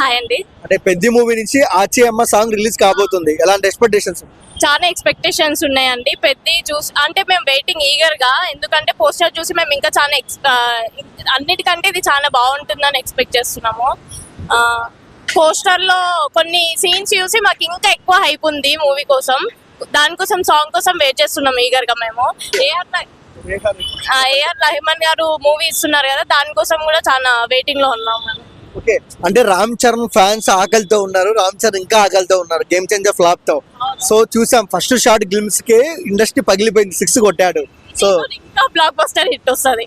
Hi అండి. అంటే పెద్ద మూవీ నుంచి ఆచి అమ్మ సాంగ్ రిలీజ్ కాబోతుంది, ఎలాంటి ఎక్స్పెక్టేషన్స్? చాలా ఎక్స్పెక్టేషన్స్ ఉన్నాయండి. పెద్ద చూసి అంటే మేము వెయిటింగ్ ఈగర్ గా, ఎందుకంటే పోస్టర్ చూసి మేము ఇంకా చాలా అన్నిటికంటే ఇది చాలా బాగుంటుందని ఎక్స్పెక్ట్ చేస్తున్నాము. పోస్టర్ లో కొన్ని సీన్స్ చూసి మాకు ఇంకా ఎక్కువ హైప్ ఉంది మూవీ కోసం. దానికోసం సాంగ్ కోసం వెయిట్ చేస్తున్నాం ఈగర్ గా మేము. ఏఆర్ రెహమాన్ గారు మూవీ ఇస్తున్నారు కదా, దానికోసం కూడా చాలా వెయిటింగ్ లో ఉన్నాం మేము. ఓకే, అంటే రామ్ చరణ్ ఫ్యాన్స్ ఆకలితో ఉన్నారు, రామ్ చరణ్ ఇంకా ఆకలితో ఉన్నారు గేమ్ చేంజర్ ఫ్లాప్ తో. సో చూసాం ఫస్ట్ షాట్ గ్లిమ్స్ కి ఇండస్ట్రీ పగిలిపోయింది, 6 కొట్టాడు. సో ఇంకా బ్లాక్ బస్టర్ హిట్ వస్తుంది,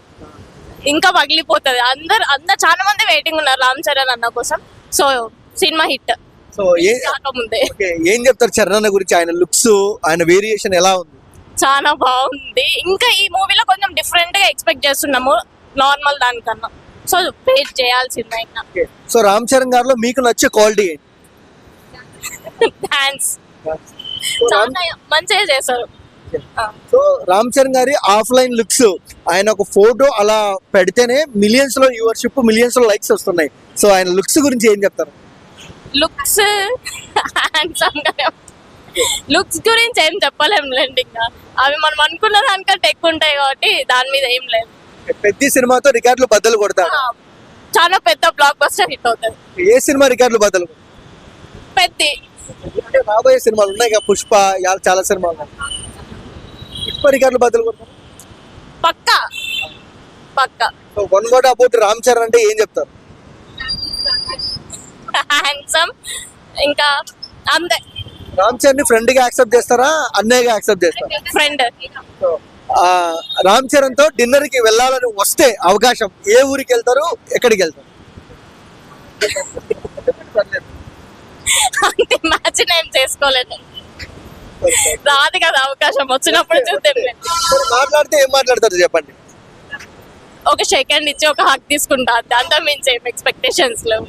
ఇంకా పగిలిపోతుంది. అందరు చాలా మంది వెయిటింగ్ ఉన్నారు రామ్ చరణ్ అన్న కోసం. So cinema hit. సో కాకముందే ఏం చెప్తారు చరణ్ అన్న గురించి? ఆయన లుక్స్, ఆయన వేరియేషన్ ఎలా ఉంది? చాలా బాగుంది. ఇంకా ఈ మూవీలో కొంచెం డిఫరెంట్ గా ఎక్స్పెక్ట్ చేస్తున్నాము నార్మల్ దానికన్నా. సో వెయిట్ చేయాల్సిందే. ఇంకా సో రామ్ చరణ్ గారిలో మీకు నచ్చే క్వాలిటీ ఏంటి? డాన్స్ చాలా మంచిగా చేశారు. సో రామ్ చరణ్ గారి ఆఫ్లైన్ లుక్స్, ఆయన ఒక ఫోటో అలా పెడితేనే మిలియన్స్ లో వ్యూవర్షిప్, మిలియన్స్ లో లైక్స్ వస్తున్నాయి. సో ఆయన లుక్స్ గురించి ఏం చెప్తారు? లుక్స్ హ్యాండ్సమ్ గా, లుక్స్ గురించి ఏం చెప్పలేంలేండి. ఇంకా అవి మనం అనుకున్న దానికంటే ఎక్కువ ఉంటాయి కాబట్టి దాని మీద ఏం లేదు. పెద్ద సినిమాతో రికార్డులు బద్దలు కొడతాడు, చాలా పెద్ద బ్లాక్ బస్టర్ హిట్ అవుతుంది. ఏ సినిమా రికార్డులు బద్దలు? పెద్ద అంటే రాబోయే సినిమాలు ఉన్నాయి కదా, పుష్ప, చాలా సినిమాలు ఉన్నాయి. పుష్ప రికార్డులు బద్దలు కొడతారు పక్కా పక్కా. So one word about Ram Charan అంటే ఏం చెప్తారు? హ్యాండ్సమ్, ఇంకా అంతే. రామ్ చరణ్ ని ఫ్రెండ్ గా యాక్సెప్ట్ చేస్తారా, అన్నయ్యగా యాక్సెప్ట్ చేస్తారా? ఫ్రెండ్. రామ్ చరణ్ తో డిన్నర్ కి వెళ్ళాలని వస్తే అవకాశం, ఏ ఊరికి వెళ్తారు, ఎక్కడికి వెళ్తారు? అంటే మ్యాచ్ నేను చేసుకోలేదు, రాదు కదా అవకాశం, వచ్చినప్పుడు చూద్దాం. మాట్లాడితే ఏం మాట్లాడతారు చెప్పండి? ఒక సెకండ్ ఇచ్చి ఒక హక్ తీసుకుంటా, దాంతో మించి ఏం ఎక్స్పెక్టేషన్స్ లేవు.